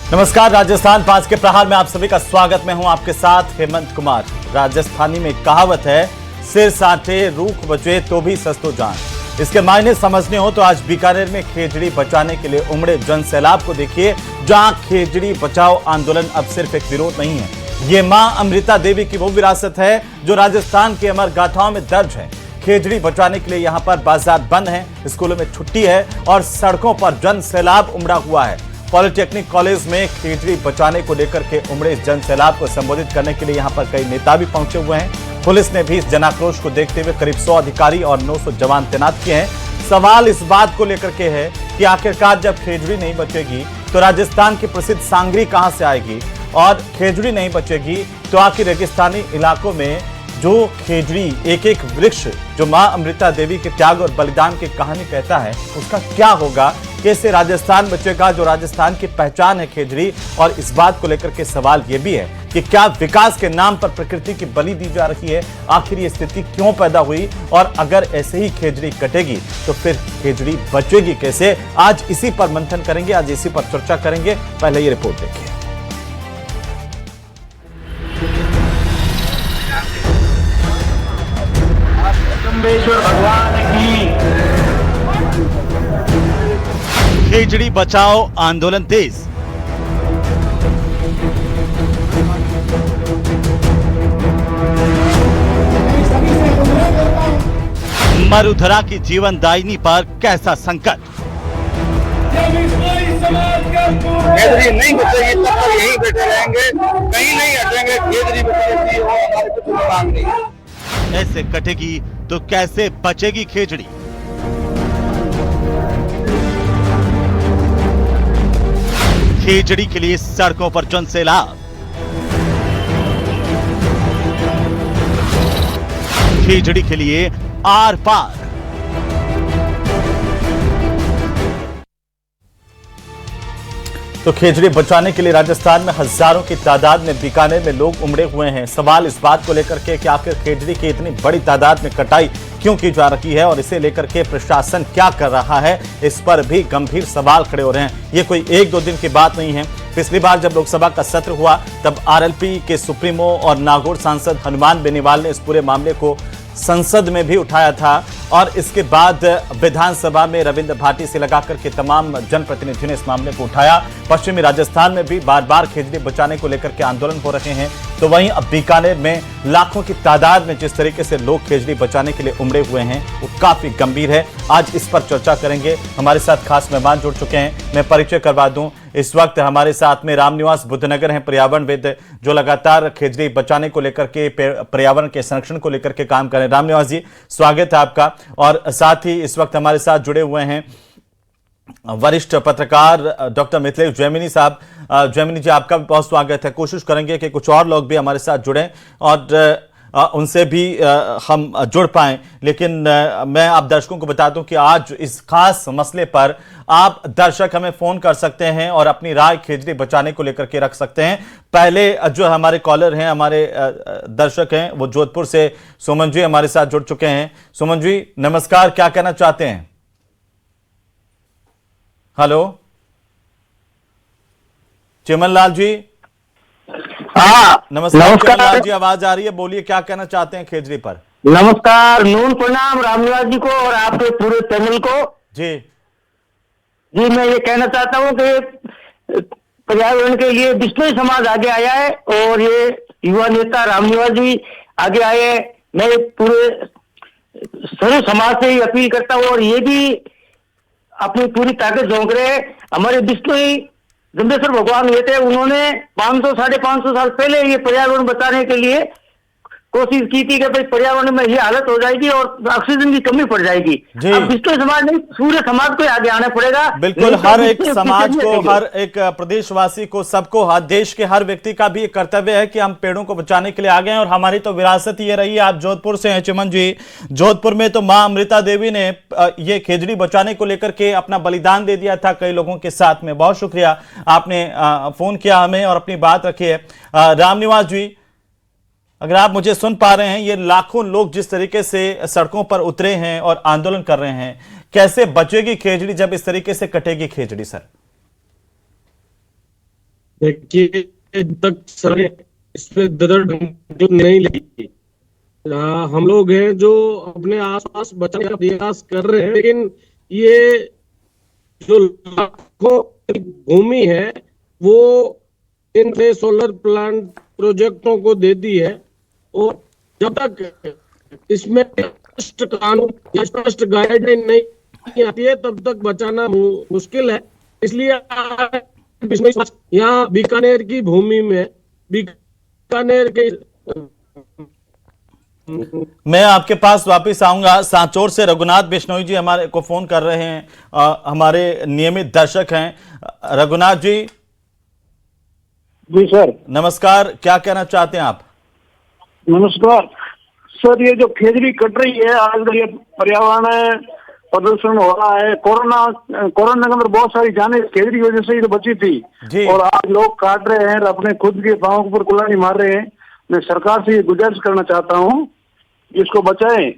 नमस्कार, राजस्थान 5 के प्रहार में आप सभी का स्वागत। मैं हूं आपके साथ हेमंत कुमार। राजस्थानी में कहावत है, सिर साटे रूख बचे तो भी सस्तो जान। इसके मायने समझने हो तो आज बीकानेर में खेजड़ी बचाने के लिए उमड़े जन सैलाब को देखिए, जहां खेजड़ी बचाओ आंदोलन अब सिर्फ एक विरोध नहीं है, ये मां अमृता देवी की वो विरासत है जो राजस्थान के अमर गाथाओं में दर्ज है। खेजड़ी बचाने के लिए यहां पर बाजार बंद है, स्कूलों में छुट्टी है और सड़कों पर जन सैलाब उमड़ा हुआ है। पॉलिटेक्निक कॉलेज में खेजड़ी बचाने को लेकर के उमड़े जन सैलाब को संबोधित करने के लिए यहां पर कई नेता भी पहुंचे हुए हैं। पुलिस ने भी इस जनाक्रोश को देखते हुए करीब 100 अधिकारी और 900 जवान तैनात किए हैं। सवाल इस बात को लेकर के है कि आखिरकार जब खेजड़ी नहीं बचेगी तो राजस्थान की प्रसिद्ध सांगरी कहां से आएगी, और खेजड़ी नहीं बचेगी तो आखिर रेगिस्तानी इलाकों में जो खेजड़ी एक एक वृक्ष जो मां अमृता देवी के त्याग और बलिदान की कहानी कहता है, उसका क्या होगा, कैसे राजस्थान बचेगा जो राजस्थान की पहचान है खेजड़ी। और इस बात को लेकर के सवाल यह भी है कि क्या विकास के नाम पर प्रकृति की बलि दी जा रही है, आखिर ये स्थिति क्यों पैदा हुई, और अगर ऐसे ही खेजड़ी कटेगी तो फिर खेजड़ी बचेगी कैसे। आज इसी पर मंथन करेंगे, आज इसी पर चर्चा करेंगे। पहले ये रिपोर्ट देखिए। भगवान की खेजड़ी बचाओ आंदोलन तेज। मरुधरा की जीवनदायिनी पर कैसा संकट। खेजड़ी नहीं बचेगी तब तक यहीं बैठे रहेंगे, कहीं नहीं हटेंगे। खेजड़ी बचेगी और हमारे कुछ मांग नहीं है। ऐसे कटेगी तो कैसे बचेगी खेजड़ी। खेजड़ी के लिए सड़कों पर जन सैलाब। खेजड़ी के लिए आर पार। तो खेजड़ी बचाने के लिए राजस्थान में हजारों की तादाद में बीकानेर में लोग उमड़े हुए हैं। सवाल इस बात को लेकर के कि आखिर खेजड़ी की इतनी बड़ी तादाद में कटाई क्यों की जा रही है और इसे लेकर के प्रशासन क्या कर रहा है, इस पर भी गंभीर सवाल खड़े हो रहे हैं। ये कोई एक दो दिन की बात नहीं है। पिछली बार जब लोकसभा का सत्र हुआ तब आरएलपी के सुप्रीमो और नागौर सांसद हनुमान बेनीवाल ने इस पूरे मामले को संसद में भी उठाया था, और इसके बाद विधानसभा में रविंद्र भाटी से लगाकर के तमाम जनप्रतिनिधियों ने इस मामले को उठाया। पश्चिमी राजस्थान में भी बार बार खेजड़ी बचाने को लेकर के आंदोलन हो रहे हैं, तो वहीं अब बीकानेर में लाखों की तादाद में जिस तरीके से लोग खेजड़ी बचाने के लिए उमड़े हुए हैं वो काफी गंभीर है। आज इस पर चर्चा करेंगे। हमारे साथ खास मेहमान जुड़ चुके हैं। मैं परिचय करवा दूं, इस वक्त हमारे साथ में रामनिवास बुद्धनगर हैं, पर्यावरणविद जो लगातार खेजड़ी बचाने को लेकर के, पर्यावरण के संरक्षण को लेकर के काम कर रहे हैं। रामनिवास जी, स्वागत है आपका। और साथ ही इस वक्त हमारे साथ जुड़े हुए हैं वरिष्ठ पत्रकार डॉक्टर मिथिलेश जैमिनी साहब। जैमिनी जी, आपका भी बहुत स्वागत है। कोशिश करेंगे कि कुछ और लोग भी हमारे साथ जुड़ें और उनसे भी हम जुड़ पाएं, लेकिन मैं आप दर्शकों को बता दूं कि आज इस खास मसले पर आप दर्शक हमें फोन कर सकते हैं और अपनी राय खेजड़ी बचाने को लेकर के रख सकते हैं। पहले जो हमारे कॉलर हैं, हमारे दर्शक हैं, वो जोधपुर से सुमन जी हमारे साथ जुड़ चुके हैं। सुमन जी नमस्कार, क्या कहना चाहते हैं? हेलो चिमन लाल जी। नमस्कार चिमन लाल जी, आवाज आ रही है, बोलिए क्या कहना चाहते हैं खेजड़ी पर। नमस्कार, नून प्रणाम रामनिवास जी को और आपके पूरे चैनल को। जी जी, मैं ये कहना चाहता हूँ कि पर्यावरण के लिए बिश्नोई समाज आगे आया है और ये युवा नेता रामनिवास जी आगे आए हैं। मैं पूरे सर्व समाज से ही अपील करता हूँ और ये भी अपनी पूरी ताकत झोंक रहे हैं। हमारे बिश्नोई जम्बेश्वर भगवान हुए थे, उन्होंने 500 साढ़े 500 साल पहले ये पर्यावरण बचाने के लिए कोशिश की थी कि भाई पर्यावरण में ये हालत हो जाएगी और ऑक्सीजन की कमी पड़ जाएगी। अब विश्व समाज नहीं, पूरे समाज को आगे आना पड़ेगा। बिल्कुल, हर एक समाज को, हर एक प्रदेशवासी को, सबको, हर देश के हर व्यक्ति का भी एक कर्तव्य है कि हम पेड़ों को बचाने के लिए आगे हैं और हमारी तो विरासत ये रही है। आप जोधपुर से हैं चिमन जी, जोधपुर में तो मां अमृता देवी ने ये खेजड़ी बचाने को लेकर के अपना बलिदान दे दिया था कई लोगों के साथ में। बहुत शुक्रिया, आपने फोन किया हमें और अपनी बात रखी है। रामनिवास जी, अगर आप मुझे सुन पा रहे हैं, ये लाखों लोग जिस तरीके से सड़कों पर उतरे हैं और आंदोलन कर रहे हैं, कैसे बचेगी खेजड़ी जब इस तरीके से कटेगी खेजड़ी? सर देखिए, जब तक सरकार इस पे दृढ़ नहीं लेगी, हम लोग हैं जो अपने आसपास बचाने का प्रयास कर रहे हैं, लेकिन ये जो लाखों भूमि है वो इन से सोलर प्लांट प्रोजेक्टों को दे दी है, और जब तक इसमें स्पष्ट कानून या स्पष्ट गाइडलाइन नहीं आती है तब तक बचाना मुश्किल है। इसलिए यहाँ बीकानेर की भूमि में, बीकानेर के मैं आपके पास वापस आऊंगा। सांचौर से रघुनाथ बिश्नोई जी हमारे को फोन कर रहे हैं, हमारे नियमित दर्शक हैं। रघुनाथ जी, जी सर। नमस्कार, क्या कहना चाहते हैं आप? नमस्कार सर। ये जो खेजड़ी कट रही है आज, ये पर्यावरण प्रदूषण हो रहा है। कोरोना के अंदर बहुत सारी जानें खेजड़ी की वजह से ही तो बची थी, और आज लोग काट रहे हैं, अपने खुद के पांव के ऊपर कुल्हाड़ी मार रहे हैं। मैं सरकार से ये गुजारिश करना चाहता हूँ, इसको बचाएं,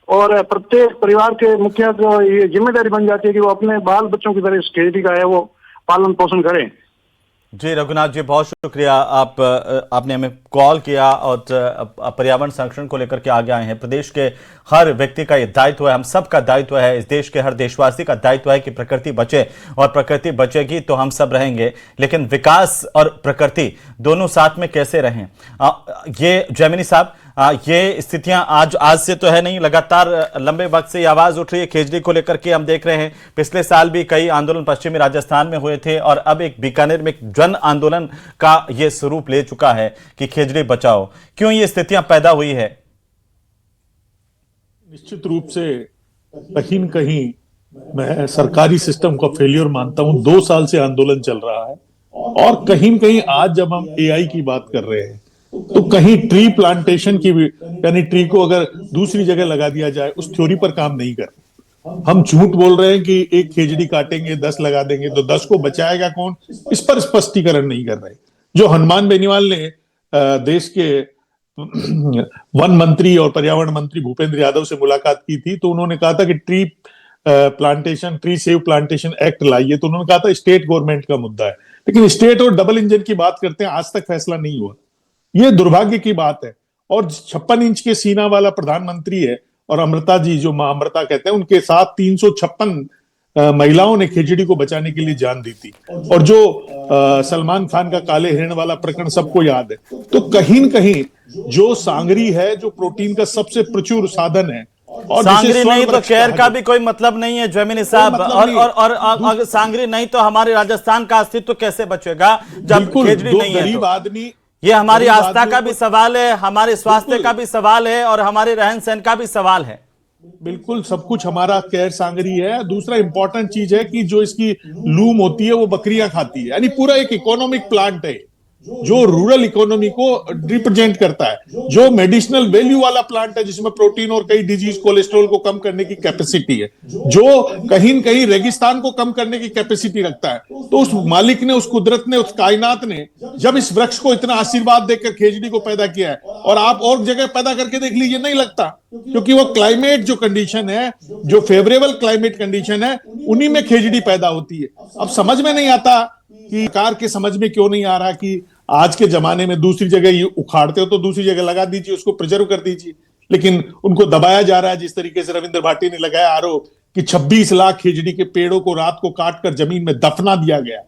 और प्रत्येक परिवार के मुखिया को ये जिम्मेदारी बन जाती है कि वो अपने बाल बच्चों की तरह इस खेती का है वो पालन पोषण करें। जी रघुनाथ जी, बहुत शुक्रिया, आपने हमें कॉल किया और पर्यावरण संरक्षण को लेकर के आगे आए हैं। प्रदेश के हर व्यक्ति का ये दायित्व है, हम सबका दायित्व है, इस देश के हर देशवासी का दायित्व है कि प्रकृति बचे, और प्रकृति बचेगी तो हम सब रहेंगे। लेकिन विकास और प्रकृति दोनों साथ में कैसे रहें? ये जैमिनी साहब, ये स्थितियां आज से तो है नहीं, लगातार लंबे वक्त से ये आवाज उठ रही है खेजड़ी को लेकर के। हम देख रहे हैं पिछले साल भी कई आंदोलन पश्चिमी राजस्थान में हुए थे, और अब एक बीकानेर में एक जन आंदोलन का ये स्वरूप ले चुका है कि खेजड़ी बचाओ। क्यों ये स्थितियां पैदा हुई है? निश्चित रूप से कहीं न कहीं मैं सरकारी सिस्टम का फेलियर मानता हूं। 2 साल से आंदोलन चल रहा है, और कहीं न कहीं आज जब हम एआई की बात कर रहे हैं तो कहीं ट्री प्लांटेशन की भी, यानी ट्री को अगर दूसरी जगह लगा दिया जाए, उस थ्योरी पर काम नहीं कर रहे। हम झूठ बोल रहे हैं कि एक खेजड़ी काटेंगे 10 लगा देंगे, तो 10 को बचाएगा कौन, इस पर स्पष्टीकरण नहीं कर रहे। जो हनुमान बेनीवाल ने देश के वन मंत्री और पर्यावरण मंत्री भूपेंद्र यादव से मुलाकात की थी, तो उन्होंने कहा था कि ट्री सेव प्लांटेशन एक्ट लाइए। तो उन्होंने कहा था स्टेट गवर्नमेंट का मुद्दा है, लेकिन स्टेट और डबल इंजन की बात करते हैं, आज तक फैसला नहीं हुआ। ये दुर्भाग्य की बात है। और 56 इंच के सीना वाला प्रधानमंत्री है, और अमृता जी, जो मां अमृता कहते हैं, उनके साथ 356 महिलाओं ने खेजड़ी को बचाने के लिए जान दी थी। और जो सलमान खान का काले हिरण वाला प्रकरण सबको याद है। तो कहीं न कहीं जो सांगरी है, जो प्रोटीन का सबसे प्रचुर साधन है, और सांगरी नहीं तो केयर का भी कोई मतलब नहीं है जैमिनी साहब, और अगर सांगरी नहीं तो हमारे राजस्थान का अस्तित्व कैसे बचेगा जब खेजड़ी नहीं है? गरीब आदमी, ये हमारी आस्था का भी सवाल है, हमारे स्वास्थ्य का भी सवाल है, और हमारे रहन सहन का भी सवाल है। बिल्कुल सब कुछ हमारा केयर सांगरी है। दूसरा इंपॉर्टेंट चीज है कि जो इसकी लूम होती है वो बकरियां खाती है, यानी पूरा एक इकोनॉमिक प्लांट है जो रूरल इकोनॉमी को रिप्रेजेंट करता है, जो मेडिसिनल वैल्यू वाला प्लांट है, जिसमें प्रोटीन और कई डिजीज कोलेस्ट्रॉल को कम करने की कैपेसिटी है, जो कहीं न कहीं रेगिस्तान को कम करने की कैपेसिटी रखता है। तो उस मालिक ने, उस कुदरत ने, उस कायनात ने जब इस वृक्ष को इतना आशीर्वाद देकर खेजड़ी को पैदा किया है, और आप और जगह पैदा करके देख लीजिए, नहीं लगता, क्योंकि वो क्लाइमेट जो कंडीशन है, जो फेवरेबल क्लाइमेट कंडीशन है, उन्हीं में खेजड़ी पैदा होती है। अब समझ में नहीं आता कि सरकार के समझ में क्यों नहीं आ रहा कि आज के जमाने में दूसरी जगह ये उखाड़ते हो तो दूसरी जगह लगा दीजिए, उसको प्रिजर्व कर दीजिए। लेकिन उनको दबाया जा रहा है, जिस तरीके से रविंद्र भाटी ने लगाया आरोप कि 26 लाख खेजड़ी के पेड़ों को रात को काटकर जमीन में दफना दिया गया।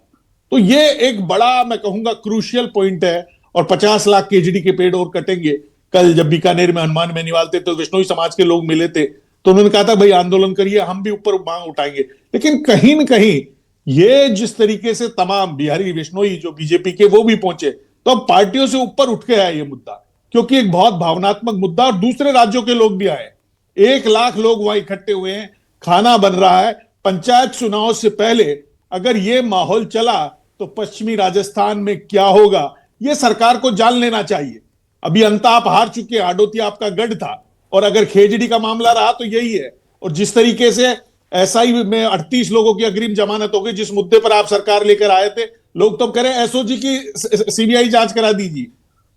तो ये एक बड़ा, मैं कहूंगा, क्रूशियल पॉइंट है। और 50 लाख खेजड़ी के पेड़ और कटेंगे। कल जब बीकानेर में हनुमान बेनीवाल थे तो विश्नोई समाज के लोग मिले थे, तो उन्होंने कहा था भाई आंदोलन करिए, हम भी ऊपर मांग उठाएंगे। लेकिन कहीं न कहीं ये जिस तरीके से तमाम बिहारी विश्नोई जो बीजेपी के वो भी पहुंचे, तो अब पार्टियों से ऊपर उठ के आया ये मुद्दा, क्योंकि एक बहुत भावनात्मक मुद्दा, और दूसरे राज्यों के लोग भी आए। 1 लाख लोग वहां इकट्ठे हुए हैं, खाना बन रहा है। पंचायत चुनाव से पहले अगर ये माहौल चला तो पश्चिमी राजस्थान में क्या होगा, ये सरकार को जान लेना चाहिए। अभी अंता आप हार चुके, हाडोती आपका गढ़ था, और अगर खेजड़ी का मामला रहा तो यही है। और जिस तरीके से एसआई में 38 लोगों की अग्रिम जमानत हो गई, जिस मुद्दे पर आप सरकार लेकर आए थे, लोग तो कह रहे हैं एसओजी की सीबीआई जांच करा दीजिए।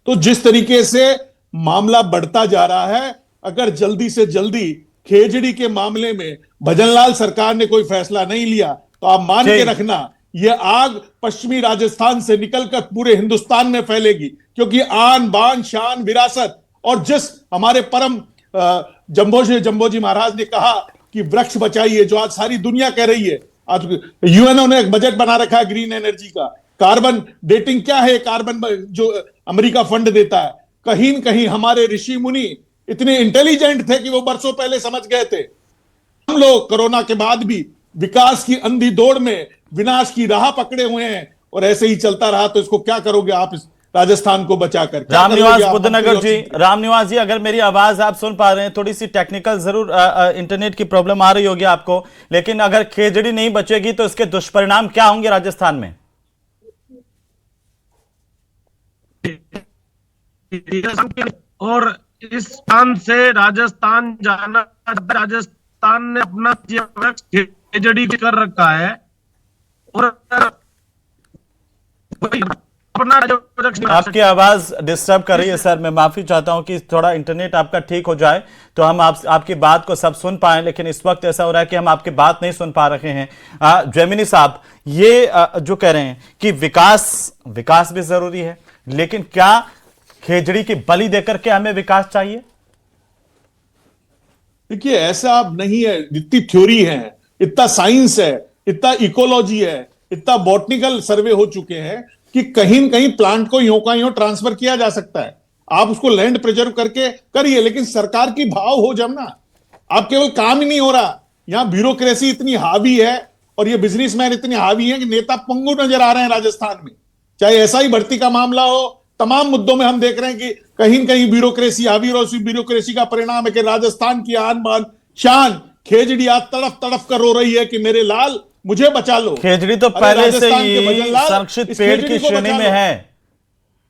तो जिस तरीके से मामला बढ़ता जा रहा है, अगर जल्दी से जल्दी खेजड़ी के मामले में भजनलाल सरकार ने कोई फैसला नहीं लिया, तो आप मान के रखना ये आग पश्चिमी राजस्थान से निकलकर पूरे हिंदुस्तान में फैलेगी, क्योंकि आन बान शान विरासत और जिस हमारे परम जम्बोजी महाराज ने कहा कि वृक्ष बचाइए, जो आज सारी दुनिया कह रही है। आज यूएनओ ने एक बजट बना रखा है ग्रीन एनर्जी का। कार्बन डेटिंग क्या है? कार्बन जो अमेरिका फंड देता है। कहीं न कहीं हमारे ऋषि मुनि इतने इंटेलिजेंट थे कि वो बरसों पहले समझ गए थे। हम लोग कोरोना के बाद भी विकास की अंधी दौड़ में विनाश की राह पकड़े हुए हैं, और ऐसे ही चलता रहा तो इसको क्या करोगे आप इस राजस्थान को बचाकर? रामनिवास बुद्धनगर जी, रामनिवास जी, अगर मेरी आवाज आप सुन पा रहे हैं, थोड़ी सी टेक्निकल जरूर इंटरनेट की प्रॉब्लम आ रही होगी आपको, लेकिन अगर खेजड़ी नहीं बचेगी तो इसके दुष्परिणाम क्या होंगे राजस्थान में? और इस स्थान से राजस्थान जाना, राजस्थान ने अपना खेजड़ी कर रखा है और आपकी आवाज डिस्टर्ब कर रही है सर। मैं माफी चाहता हूं कि थोड़ा इंटरनेट आपका ठीक हो जाए तो हम आपकी बात को सब सुन पाए, लेकिन इस वक्त ऐसा हो रहा है कि हम आपकी बात नहीं सुन पा रहे हैं। जयमिनी साहब, ये जो कह रहे हैं कि विकास भी जरूरी है, लेकिन क्या खेजड़ी की बलि देकर के हमें विकास चाहिए? देखिए, ऐसा अब नहीं है। इतनी थ्योरी है, इतना साइंस है, इतना इकोलॉजी है, इतना बॉटनिकल सर्वे हो चुके हैं कि कहीं न कहीं प्लांट को यूं का यूं ट्रांसफर किया जा सकता है। आप उसको लैंड प्रिजर्व करके करिए, लेकिन सरकार की भाव हो जब ना। आप केवल काम ही नहीं हो रहा, यहां ब्यूरोक्रेसी इतनी हावी है और ये बिजनेसमैन इतने हावी हैं कि नेता पंगु नजर आ रहे हैं राजस्थान में। चाहे ऐसा ही भर्ती का मामला हो, तमाम मुद्दों में हम देख रहे हैं कि कहीं न कहीं ब्यूरोक्रेसी हावी, और उसी ब्यूरोक्रेसी का परिणाम है कि राजस्थान की आन बान शान खेजड़ी आज तड़फ तड़फ कर रो रही है कि मेरे लाल मुझे बचा लो। खेजड़ी तो पहले से ही संरक्षित पेड़ की श्रेणी में है।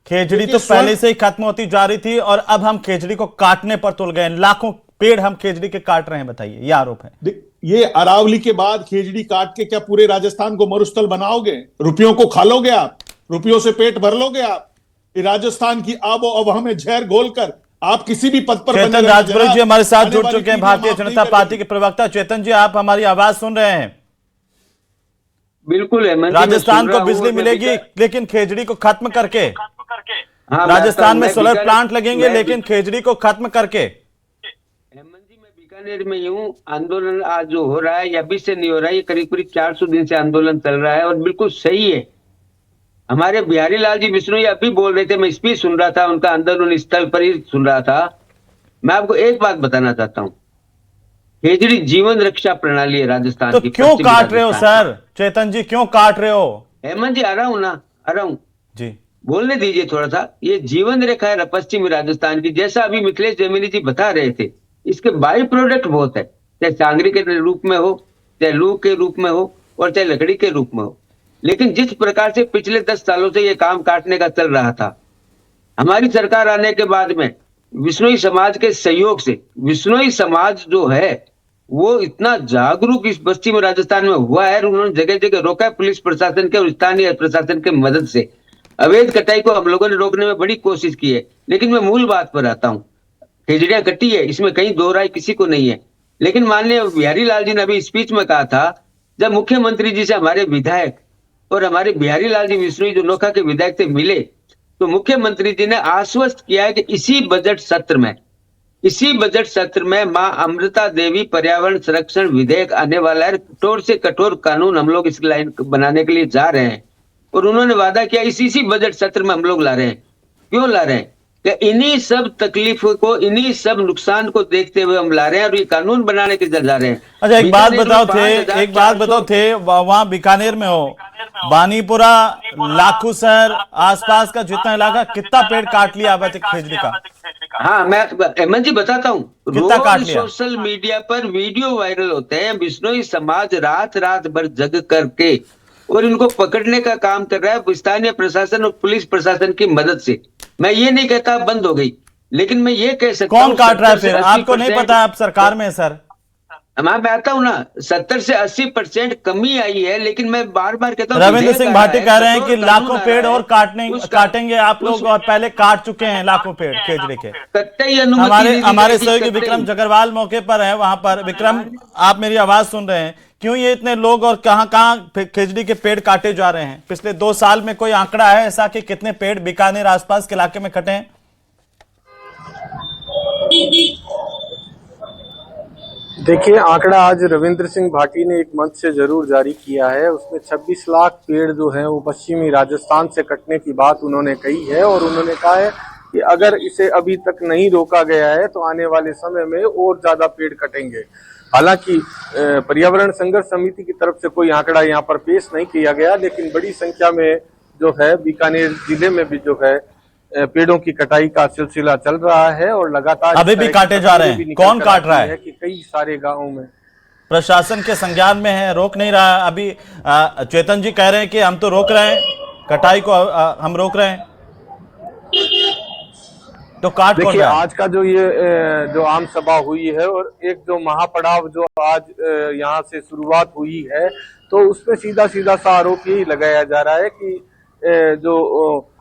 खेजड़ी तो पहले से ही खत्म होती जा रही थी और अब हम खेजड़ी को काटने पर तुल गए। लाखों पेड़ हम खेजड़ी के काट रहे हैं, बताइए, ये आरोप है। ये अरावली के बाद खेजड़ी काट के क्या पूरे राजस्थान को मरुस्थल बनाओगे? रुपयों को खा लोगे आप? रुपयों से पेट भर लोगे आप? राजस्थान की आबो हवा में जहर घोलकर आप किसी भी पद पर चेतन राजपुरोहित जी हमारे साथ जुड़ चुके हैं, भारतीय जनता पार्टी के प्रवक्ता। चेतन जी, आप हमारी आवाज सुन रहे हैं? बिल्कुल है। राजस्थान को बिजली मिलेगी लेकिन खेजड़ी को खत्म करके। हाँ, राजस्थान में सोलर प्लांट लगेंगे लेकिन खेजड़ी को खत्म करके। हेमंत जी, मैं बीकानेर में हूँ। आंदोलन आज जो हो रहा है ये अभी से नहीं हो रहा है, ये करीब करीब 400 दिन से आंदोलन चल रहा है और बिल्कुल सही है। हमारे बिहारी लाल जी विष्णु ये अभी बोल रहे थे, मैं स्पीच सुन रहा था, उनका आंदोलन स्थल पर ही सुन रहा था। मैं आपको एक बात बताना चाहता हूँ, खेजड़ी जीवन रक्षा प्रणाली है राजस्थान तो की। क्यों काट रहे हो सर? चेतन जी, क्यों काट रहे हो? हेमंत जी, आ रहा हूँ ना, आ रहा हूँ जी, बोलने दीजिए थोड़ा सा। ये जीवन रेखा है पश्चिमी राजस्थान की, जैसा अभी मिथिलेश जैमिनी जी बता रहे थे। इसके बाई प्रोडक्ट बहुत है, चाहे सांगरी के रूप में हो, चाहे लू के रूप में हो, और चाहे लकड़ी के रूप में हो। लेकिन जिस प्रकार से पिछले 10 सालों से ये काम काटने का चल रहा था, हमारी सरकार आने के बाद में विश्नोई समाज के सहयोग से, विश्नोई समाज जो है वो इतना जागरूक इस पश्चिमी राजस्थान में हुआ है, उन्होंने जगह जगह रोका है। पुलिस प्रशासन के और स्थानीय प्रशासन के मदद से अवैध कटाई को हम लोगों ने रोकने में बड़ी कोशिश की है। लेकिन मैं मूल बात पर आता हूँ, खेजड़ियां कटी है, इसमें कहीं दो राय किसी को नहीं है। लेकिन माननीय बिहारी लाल जी ने अभी स्पीच में कहा था, जब मुख्यमंत्री जी से हमारे विधायक और हमारे बिहारी लाल जी विष्णु जो नोखा के विधायक से मिले, तो मुख्यमंत्री जी ने आश्वस्त किया है कि इसी बजट सत्र में मां अमृता देवी पर्यावरण संरक्षण विधेयक आने वाला है। कठोर से कठोर कानून हम लोग इस लाइन बनाने के लिए जा रहे हैं और उन्होंने वादा किया इसी बजट सत्र में हम लोग ला रहे हैं। क्यों ला रहे हैं? कि इन्हीं सब तकलीफों को, इन्हीं सब नुकसान को देखते हुए हम ला रहे हैं और ये कानून बनाने के लिए जा रहे हैं। अच्छा, एक बात बताओ थे, वहां बीकानेर में हो, बानीपुरा, लाखूसर, आसपास का जितना इलाका, कितना पेड़ काट लिया अवैध खेजड़ी का? हाँ, मैं हेमंत जी बताता हूँ। कितना काट लिया? सोशल मीडिया पर वीडियो वायरल होते हैं, बिश्नोई समाज रात भर जग करके और इनको पकड़ने का काम कर रहा है स्थानीय प्रशासन और पुलिस प्रशासन की मदद से। मैं ये नहीं कहता बंद हो गई, लेकिन मैं ये कह सकता हूँ कौन काट रहा है फिर? आपको नहीं पता? आप सरकार में है सर। मैं आता हूँ ना, 70 से 80% कमी आई है, लेकिन मैं बार बार कहता हूँ। रविंद्र सिंह भाटी कह रहे हैं कि लाखों पेड़ और काटेंगे आप लोग, और पहले काट चुके हैं लाखों पेड़ खेजड़ी के। हमारे सहयोगी विक्रम जगरवाल मौके पर है वहां पर। विक्रम, आप मेरी आवाज सुन रहे हैं क्यों ये इतने लोग और कहां कहां खेजड़ी के पेड़ काटे जा रहे हैं? पिछले 2 साल में कोई आंकड़ा है ऐसा कि कितने पेड़ बीकानेर आसपास के इलाके में कटे हैं? देखिए, आंकड़ा आज रविंद्र सिंह भाटी ने एक मंच से जरूर जारी किया है। उसमें 26 लाख पेड़ जो हैं वो पश्चिमी राजस्थान से कटने की बात उन्होंने कही है, और उन्होंने कहा है कि अगर इसे अभी तक नहीं रोका गया है तो आने वाले समय में और ज्यादा पेड़ कटेंगे। हालांकि पर्यावरण संघर्ष समिति की तरफ से कोई आंकड़ा यहाँ पर पेश नहीं किया गया, लेकिन बड़ी संख्या में जो है बीकानेर जिले में भी जो है पेड़ों की कटाई का सिलसिला चल रहा है, और लगातार अभी भी काटे जा रहे हैं। कौन काट रहा है? कि कई सारे गांवों में प्रशासन के संज्ञान में है, रोक नहीं रहा है। अभी चेतन जी कह रहे हैं कि हम तो रोक रहे हैं, कटाई को हम रोक रहे हैं, तो काट कौन देखिए रहा है? आज का जो ये जो आम सभा हुई है और एक जो महापड़ाव जो आज यहाँ से शुरुआत हुई है, तो उसमें सीधा सीधा सा आरोप यही लगाया जा रहा है कि जो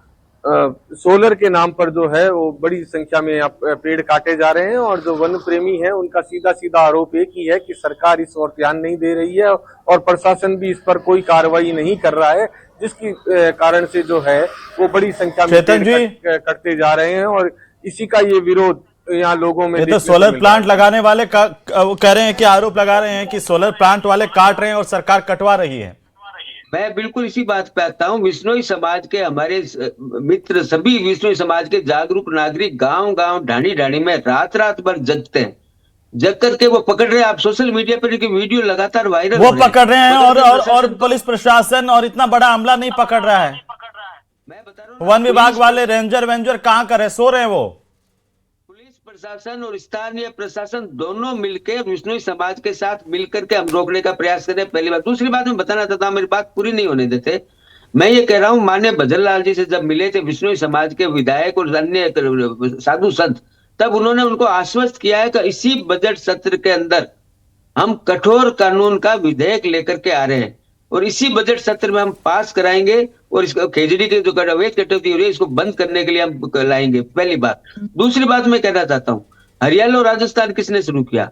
सोलर के नाम पर जो है वो बड़ी संख्या में पेड़ काटे जा रहे हैं, और जो वन प्रेमी है उनका सीधा सीधा आरोप एक ही है कि सरकार इस ओर ध्यान नहीं दे रही है और प्रशासन भी इस पर कोई कार्रवाई नहीं कर रहा है, जिसकी कारण से जो है वो बड़ी संख्या में पेड़ कटते जा रहे हैं, और इसी का ये विरोध यहाँ लोगों में। ये तो सोलर प्लांट लगाने वाले वो कह रहे हैं कि आरोप लगा रहे हैं कि सोलर प्लांट वाले काट रहे हैं और सरकार कटवा रही है। मैं बिल्कुल इसी बात पे आता हूँ। विश्नोई समाज के हमारे मित्र, सभी विश्नोई समाज के जागरूक नागरिक गांव गांव ढाणी ढाणी में रात रात भर जगते हैं, जग करके वो पकड़ रहे हैं। आप सोशल मीडिया पर वीडियो लगातार वायरल वो पकड़ रहे हैं, और पुलिस प्रशासन और इतना बड़ा अमला नहीं पकड़ रहा है। मैं बता रहा हूँ, वन विभाग वाले रेंजर वेंजर कहाँ कर रहे, सो रहे हैं वो। पुलिस प्रशासन और स्थानीय प्रशासन दोनों मिलकर विश्नोई समाज के साथ मिलकर के हम रोकने का प्रयास करें, पहली बात। दूसरी बात मैं बताना चाहता हूँ, मेरी बात पूरी नहीं होने देते। मैं ये कह रहा हूँ, माननीय भजनलाल जी से जब मिले थे विश्नोई समाज के विधायक और अन्य साधु संत, तब उन्होंने उनको आश्वस्त किया है कि इसी बजट सत्र के अंदर हम कठोर कानून का विधेयक लेकर के आ रहे हैं, और इसी बजट सत्र में हम पास कराएंगे, और इसको खेजड़ी के जो अवैध कटौती हो रही है इसको बंद करने के लिए हम लाएंगे, पहली बात। दूसरी बात मैं कहना चाहता हूँ, हरियाणा और राजस्थान किसने शुरू किया?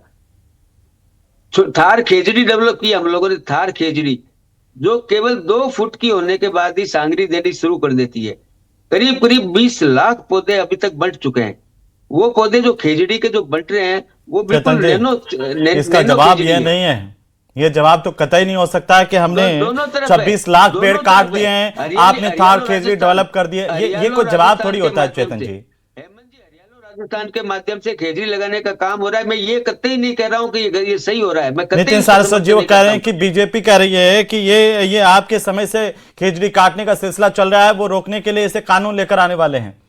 थार खेजड़ी डेवलप की हम लोगों ने। थार खेजड़ी जो केवल 2 फुट की होने के बाद ही सांगरी देनी शुरू कर देती है। करीब करीब 20 लाख पौधे अभी तक बंट चुके हैं। वो पौधे जो खेजड़ी के जो बंट रहे हैं वो बिल्कुल इसका जवाब ये नहीं है, ये जवाब तो कतई नहीं हो सकता है कि हमने 26 लाख पेड़ काट दिए हैं, आपने थार खेजड़ी डेवलप कर दिए। ये कोई जवाब थोड़ी होता है चेतन जी। हेमंत जी, हरियाणा और राजस्थान के माध्यम से खेजड़ी लगाने का काम हो रहा है। मैं ये कतई नहीं कह रहा हूँ कि ये सही हो रहा है। मैं नितिन सारस्वत जी वो कह रहे हैं कि बीजेपी कह रही है कि ये आपके समय से खेजड़ी काटने का सिलसिला चल रहा है, वो रोकने के लिए इसे कानून लेकर आने वाले हैं।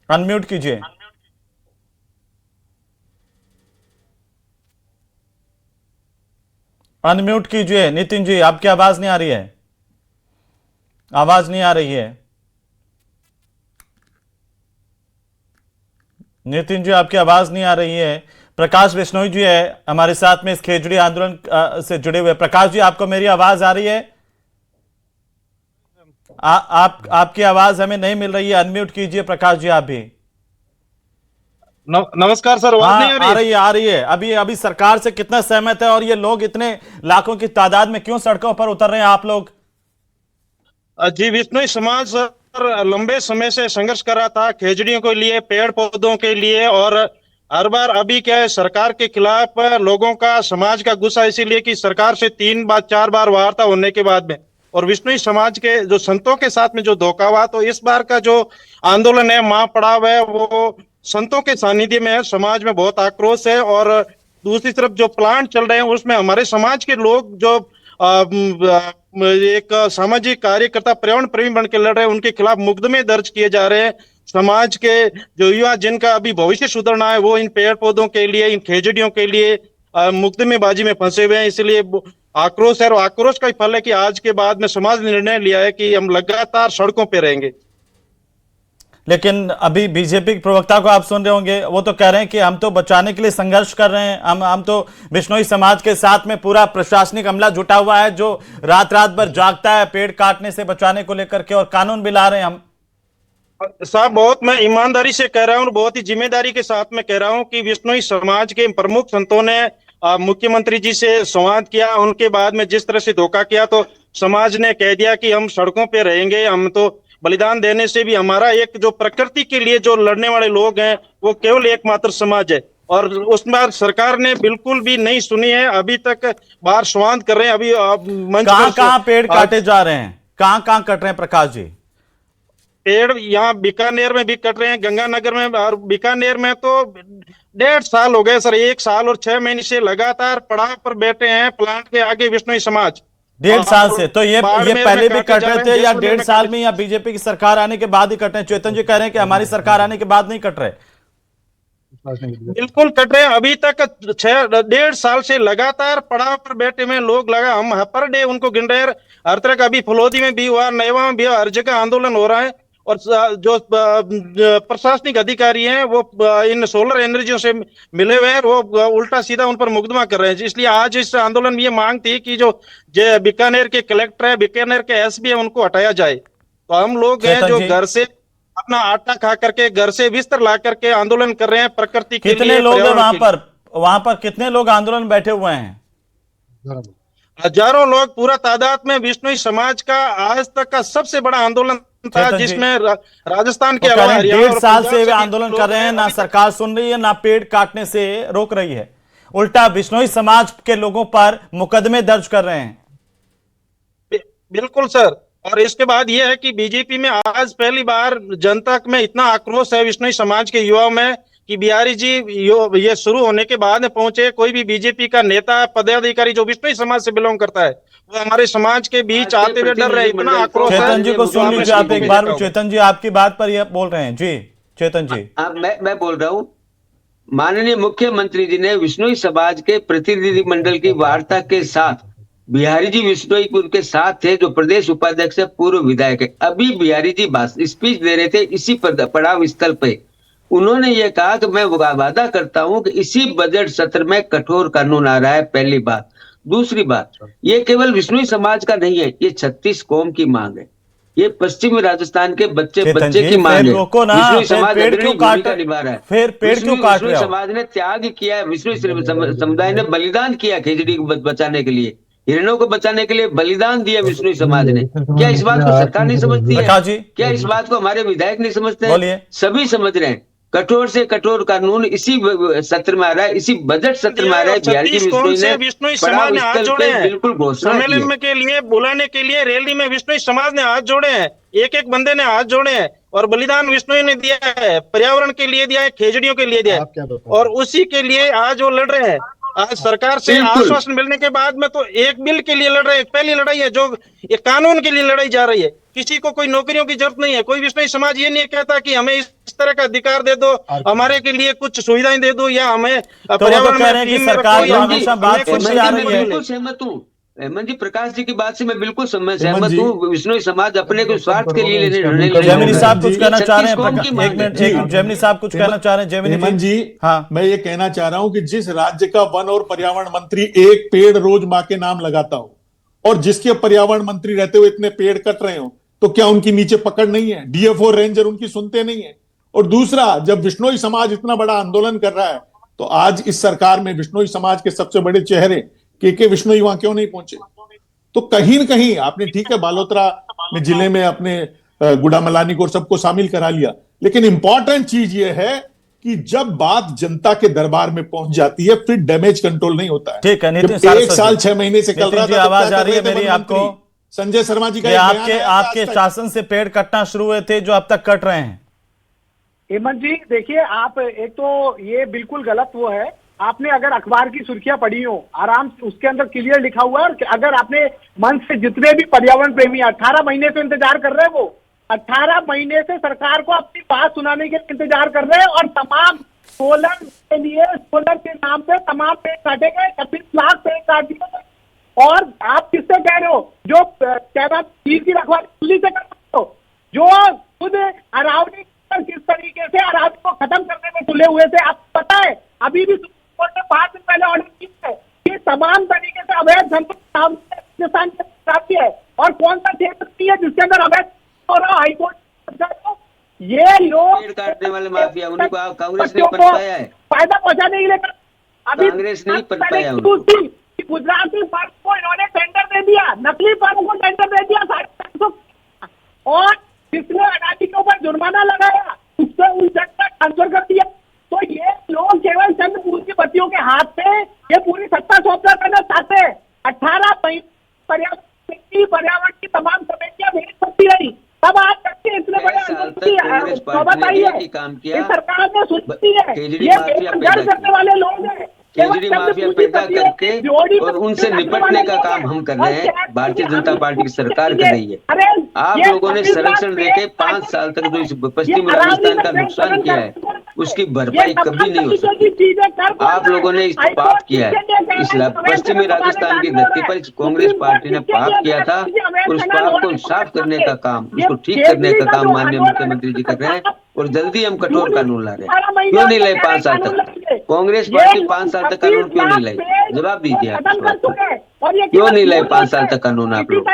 अनम्यूट कीजिए। अनम्यूट कीजिए नितिन जी, आपकी आवाज नहीं आ रही है, आवाज नहीं आ रही है। नितिन जी आपकी आवाज नहीं आ रही है। प्रकाश बिश्नोई जी है हमारे साथ में इस खेजड़ी आंदोलन से जुड़े हुए। प्रकाश जी, आपको मेरी आवाज आ रही है? आपकी आवाज हमें नहीं मिल रही है, अनम्यूट कीजिए प्रकाश जी आप भी। नमस्कार सर, हाँ, आ रही है। अभी सरकार से कितना सहमत है, और ये लोग इतने लाखों की तादाद में क्यों सड़कों पर उतर रहे हैं आप लोग? जी, विश्नोई समाज सर लंबे समय से संघर्ष कर रहा था खेजड़ियों के लिए, पेड़ पौधों के लिए, और हर बार अभी क्या है, सरकार के खिलाफ लोगों का, समाज का गुस्सा इसीलिए कि सरकार से 3 बार 4 बार वार्ता होने के बाद में, और विश्नोई समाज के जो संतों के साथ में जो धोखा हुआ, तो इस बार का जो आंदोलन है, महापड़ाव है, वो संतों के सानिध्य में है। समाज में बहुत आक्रोश है, और दूसरी तरफ जो प्लांट चल रहे हैं उसमें हमारे समाज के लोग जो एक सामाजिक कार्यकर्ता, पर्यावरण प्रेमी बन के लड़ रहे हैं, उनके खिलाफ मुकदमे दर्ज किए जा रहे हैं। समाज के जो युवा जिनका अभी भविष्य सुधरना है, वो इन पेड़ पौधों के लिए, इन खेजड़ियों के लिए मुकदमेबाजी में फंसे हुए हैं। इसलिए आक्रोश है, और आक्रोश का ही फल है कि आज के बाद में समाज ने निर्णय लिया है कि हम लगातार सड़कों पे रहेंगे। लेकिन अभी बीजेपी के प्रवक्ता को आप सुन रहे होंगे, वो तो कह रहे हैं कि हम तो बचाने के लिए संघर्ष कर रहे हैं, हम तो बिश्नोई समाज के साथ में पूरा प्रशासनिक अमला जुटा हुआ है जो रात रात भर जागता है पेड़ काटने से बचाने को लेकर के, और कानून भी ला रहे हैं हम। साहब बहुत मैं ईमानदारी से कह रहा हूँ और बहुत ही जिम्मेदारी के साथ में कह रहा हूँ कि विश्नोई समाज के प्रमुख संतों ने मुख्यमंत्री जी से संवाद किया। उनके बाद में जिस तरह से धोखा किया तो समाज ने कह दिया कि हम सड़कों पे रहेंगे, हम तो बलिदान देने से भी हमारा एक जो प्रकृति के लिए जो लड़ने वाले लोग हैं वो केवल एकमात्र समाज है। और उसमें सरकार ने बिल्कुल भी नहीं सुनी है, अभी तक बाहर संवाद कर रहे हैं। अभी मंच कहां पर कहां पेड़ काटे जा रहे हैं, कहां कहां कट रहे हैं प्रकाश जी? पेड़ यहाँ बीकानेर में भी कट रहे हैं, गंगानगर में, और बीकानेर में तो 1.5 साल हो गए सर, 1 साल और 6 महीने से लगातार पड़ाव पर बैठे हैं प्लांट के आगे विश्नोई समाज। 1.5 साल से तो ये बाड़मेर पहले में भी काटे कट जा रहे रहे थे हैं, या जैसलमेर 1.5 में साल काटे- में, या बीजेपी की सरकार आने के बाद ही कट रहे हैं? चेतन जी कह रहे हैं कि हमारी सरकार आने के बाद नहीं कट रहे। बिल्कुल कट रहे हैं। अभी तक 1.5 साल से लगातार पड़ाव पर बैठे हुए लोग लगा, हम पर डे उनको गिन रहे हैं। हर तरह का अभी फलोदी में भी हुआ, नैवा में भी हुआ, हर जगह आंदोलन हो रहा है। और जो प्रशासनिक अधिकारी हैं वो इन सोलर एनर्जियों से मिले हुए हैं, वो उल्टा सीधा उन पर मुकदमा कर रहे हैं। इसलिए आज इस आंदोलन में ये मांग थी कि जो बीकानेर के कलेक्टर है, बीकानेर के एसपी है, उनको हटाया जाए। तो हम लोग हैं चेतन जो जी, घर से अपना आटा खा करके, घर से बिस्तर ला करके आंदोलन कर रहे हैं प्रकृति के कितने लिए, लोग हैं पर्यावरण वहां के लिए। पर? वहां पर कितने लोग आंदोलन में बैठे हुए हैं? हजारों लोग पूरा तादाद में। विश्नोई समाज का आज तक का सबसे बड़ा आंदोलन था, चेतन जी, जिसमें राजस्थान के वो कह अलावा रहे हैं हरियाणा 1.5 और साल पंजाब से वे भी आंदोलन लोग कर रहे हैं, हैं। ना अभी तक सरकार सुन रही है, ना पेड़ काटने से रोक रही है, उल्टा बिश्नोई समाज के लोगों पर मुकदमे दर्ज कर रहे हैं। बिल्कुल सर। और इसके बाद यह है कि बीजेपी में आज पहली बार जनता में इतना आक्रोश है विश्नोई समाज के युवाओं में कि बिहारी जी ये शुरू होने के बाद पहुंचे। कोई भी बीजेपी का नेता पदाधिकारी जो विश्नोई समाज से बिलोंग करता है वो हमारे समाज के बीच आते हुए डर रहे हैं। इतना आक्रोश है। चेतन जी को सुन लीजिए आप एक बार। देखा होगा। चेतन जी आपकी बात पर ये बोल रहे हैं जी। चेतन जी, मैं बोल रहा हूँ, माननीय मुख्यमंत्री जी ने विश्नोई समाज के प्रतिनिधि मंडल की वार्ता के साथ बिहारी जी विश्नोईपुर के साथ थे, जो प्रदेश उपाध्यक्ष है, पूर्व विधायक है। अभी बिहारी जी स्पीच दे रहे थे इसी पड़ाव स्थल पे। उन्होंने ये कहा कि मैं वादा करता हूं कि इसी बजट सत्र में कठोर कानून आ रहा है, पहली बात। दूसरी बात, ये केवल विश्नोई समाज का नहीं है, ये 36 कौम की मांग है, ये पश्चिमी राजस्थान के बच्चे चेतन जी, की मांग फिर है। रोको ना, विश्नोई फिर समाज पेड़ क्यों अग्रणी काट भूमिका निभा रहा है। फिर पेड़ क्यों काट विश्नोई रहे हो? समाज ने त्याग किया है, विश्नोई समुदाय ने बलिदान किया खेजड़ी को बचाने के लिए, हिरणों को बचाने के लिए बलिदान दिया विश्नोई समाज ने। क्या इस बात को सरकार नहीं समझती है? प्रकाश जी, क्या इस बात को हमारे विधायक नहीं समझते हैं? बोलिए। सभी समझ रहे हैं। कठोर से कठोर कानून इसी सत्र में आ रहा है, इसी बजट सत्र में आ रहा है। बिहारी जी 36 कौम से विश्नोई विश्नोई ने समाज ने हाथ पड़ाव स्थल जोड़े पे हैं। बिल्कुल घोषणा की सम्मेलन है। में के लिए बुलाने के लिए रैली में विश्नोई समाज ने हाथ जोड़े हैं, एक एक बंदे ने हाथ जोड़े हैं। और बलिदान विश्नोई ने दिया है, पर्यावरण के लिए दिया है, खेजड़ियों के लिए दिया है, और उसी के लिए आज वो लड़ रहे हैं। आज सरकार से बिल्कुल। आश्वासन मिलने के बाद में तो एक बिल के लिए लड़ रहे हैं। पहली लड़ाई है जो एक कानून के लिए लड़ाई जा रही है। किसी को कोई नौकरियों की जरूरत नहीं है। कोई विश्नोई समाज ये नहीं कहता कि हमें इस तरह का अधिकार दे दो, हमारे के लिए कुछ सुविधाएं दे दो, या हमें वो तो पर्यावरण कह रहे हैं कि टीम में सरकार रखो, तो या हमेशा हमें बात कुछ सुनती सुविधाएं आ मैं रही है। बिल्कुल सहमत हूँ हेमंत जी, प्रकाश जी की बात से मैं बिल्कुल सहमत हेमंत जी, हूँ। विश्नोई समाज अपने को स्वार्थ के लिए जैमिनी साहब कुछ कहना चाह रहे हैं। एक एक मिनट, जैमिनी साहब कुछ कहना चाह रहे हैं। जैमिनी हेमंत जी, हाँ, मैं ये कहना चाह रहा हूं कि जिस राज्य का वन और पर्यावरण मंत्री एक पेड़ रोज माँ के नाम लगाता हो, और जिसके पर्यावरण मंत्री रहते हुए इतने पेड़ कट रहे हो, तो क्या उनकी नीचे पकड़ नहीं है? डीएफओ रेंजर उनकी सुनते नहीं है? और दूसरा, जब विश्नोई समाज इतना बड़ा आंदोलन कर रहा है, तो आज इस सरकार में विश्नोई समाज के सबसे बड़े चेहरे के विश्नोई वहां क्यों नहीं पहुंचे? तो कहीं न कहीं आपने, ठीक है, बालोतरा में जिले में अपने गुड़ामलानी को सबको शामिल करा लिया, लेकिन इंपॉर्टेंट चीज यह है कि जब बात जनता के दरबार में पहुंच जाती है, फिर डैमेज कंट्रोल नहीं होता है। ठीक है। नितिन जब सारस्वत 1 साल जी, 6 महीने से चल रहा नितिन जी, था, तब आवाज क्या आ कर रही है रहे थे मेरी वन आपको? मंत्री? संजय शर्मा जी का कि एक बयान आपके आया था आपके आज तक। शासन से पेड़ कटना शुरू हुए थे जो अब तक कट रहे हैं। हेमंत जी देखिए, आप एक तो ये बिल्कुल गलत वो है। आपने अगर अखबार की सुर्खियां पढ़ी हो आराम से, उसके अंदर क्लियर लिखा हुआ है। अगर आपने मन से, जितने भी पर्यावरण प्रेमी 18 महीने से इंतजार कर रहे हैं, वो 18 महीने से सरकार को अपनी बात सुनाने के इंतजार कर रहे हैं। और तमाम सोलर के लिए, सोलर के नाम पे तमाम पेड़ काटे गए, 26 लाख पेड़ काट दिए गए। और आप किससे कह रहे हो? जो क्या बात चीज की रखवाली दिल्ली से कर रहे हो, जो खुद अरावली किस तरीके से अरावली को खत्म करने में तुले हुए थे। आपको पता है अभी भी सुप्रीम कोर्ट ने 5 दिन पहले ऑर्डर किया है कि तमाम तरीके से अवैध संपत्ति राजस्थान के साथ है। और कौन सा क्षेत्र नहीं है जिसके अंदर अवैध हो रहा? हाईकोर्ट ये लोग पेड़ काटने वाले माफिया, उन्हीं को कांग्रेस नहीं पट पाया है, फायदा पहुंचाने के लिए कांग्रेस नहीं पट पाया उनको। गुजराती फर्म को इन्होंने टेंडर दे दिया, नकली फर्म को टेंडर दे दिया 750, और जिसने अडानी के ऊपर जुर्माना लगाया उससे उस जग तक ट्रांसफर कर दिया। तो ये लोग केवल चंद पूंजीपतियों के हाथ में ये पूरी सत्ता सौंपना करना चाहते हैं। 18 पर्यावरण की तमाम समितियां भेज सकती रही, तब आज तक के इतने बड़े सोबत आई है कि सरकार ने सुनती है। ये गैर करने वाले लोग हैं, केजरी माफिया पैदा करके और उनसे निपटने का काम हम कर रहे हैं, भारतीय जनता पार्टी की सरकार कर रही है। आप लोगों ने संरक्षण देके 5 साल तक जो पश्चिमी राजस्थान का नुकसान किया है उसकी भरपाई कभी नहीं हो सकती। आप लोगों ने इस पाप किया है, इस पश्चिमी राजस्थान की धरती पर कांग्रेस पार्टी ने पाप किया था, और उस पाप को साफ करने का काम, उसको ठीक करने का काम माननीय मुख्यमंत्री जी कर रहे हैं, और जल्दी हम कठोर कानून ला रहे हैं। क्यों नहीं लाए 5 साल तक? कांग्रेस पार्टी 5 साल तक कानून क्यों नहीं लाई? जवाब दीजिए आप इस बात को। क्यों नहीं लाए 5 साल तक कानून आप लोग?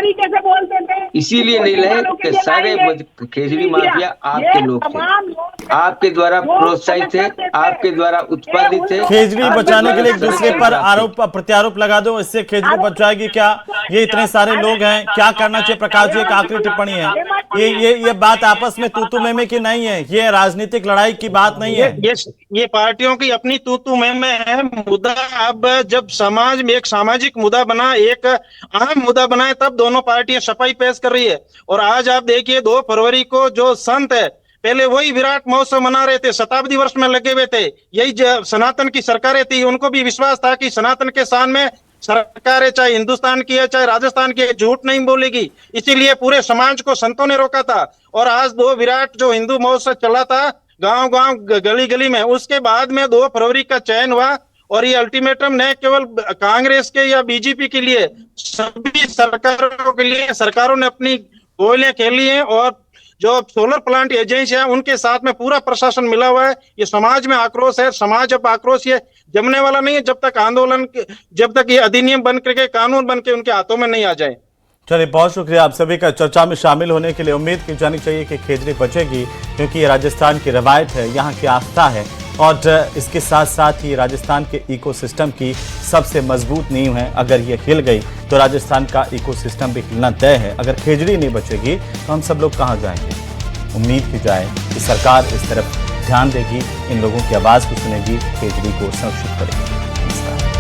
इसीलिए नहीं लाए कि सारे केजरी माफिया आपके लोग थे, आपके द्वारा प्रोत्साहित थे, आपके द्वारा उत्पादित थे। केजरी बचाने के लिए एक दूसरे पर आरोप प्रत्यारोप लगा दो, इससे केजरी बच जाएगी क्या? ये इतने सारे लोग हैं, क्या करना चाहिए? प्रकाश जी एक आखिरी टिप्पणी है, ये बात आपस में तू में की नहीं है, ये राजनीतिक लड़ाई की बात नहीं है, ये पार्टियों की अपनी तू में है। मुद्दा अब जब समाज में एक सामाजिक मुद्दा बना, एक अहम मुद्दा बना है, तब दोनों पार्टियां सफाई पेश कर रही है। और आज आप देखिए 2 फरवरी को जो संत है, पहले वही विराट महोत्सव मना रहे थे, शताब्दी वर्ष में लगे हुए थे, यही सनातन की सरकारें थी, उनको भी विश्वास था कि सनातन के शान में सरकारें, चाहे हिंदुस्तान की है चाहे राजस्थान की है, झूठ नहीं बोलेगी, इसीलिए पूरे समाज को संतों ने रोका था। और आज 2 विराट जो हिंदू महोत्सव चला था गांव-गांव गली-गली में, उसके बाद में 2 फरवरी का चयन हुआ। और ये अल्टीमेटम न केवल कांग्रेस के या बीजेपी के लिए, सभी सरकारों के लिए, सरकारों ने अपनी गोलियां खेली हैं, और जो सोलर प्लांट एजेंसी है उनके साथ में पूरा प्रशासन मिला हुआ है। ये समाज में आक्रोश है, समाज अब आक्रोश ये जमने वाला नहीं है जब तक आंदोलन, जब तक ये अधिनियम बन करके, कानून बन के उनके हाथों में नहीं आ जाए। चलिए, बहुत शुक्रिया आप सभी का चर्चा में शामिल होने के लिए। उम्मीद की जानी चाहिए कि केजरी बचेगी, क्योंकि ये राजस्थान की रवायत है, यहाँ की आस्था है, और इसके साथ साथ ही राजस्थान के इकोसिस्टम की सबसे मजबूत नींव है। अगर ये हिल गई तो राजस्थान का इकोसिस्टम भी हिलना तय है। अगर केजरी नहीं बचेगी तो हम सब लोग कहाँ जाएंगे? उम्मीद की जाए कि सरकार इस तरफ ध्यान देगी, इन लोगों की आवाज़ को सुनेगी, केजरी को संरक्षित करेगी। नमस्कार।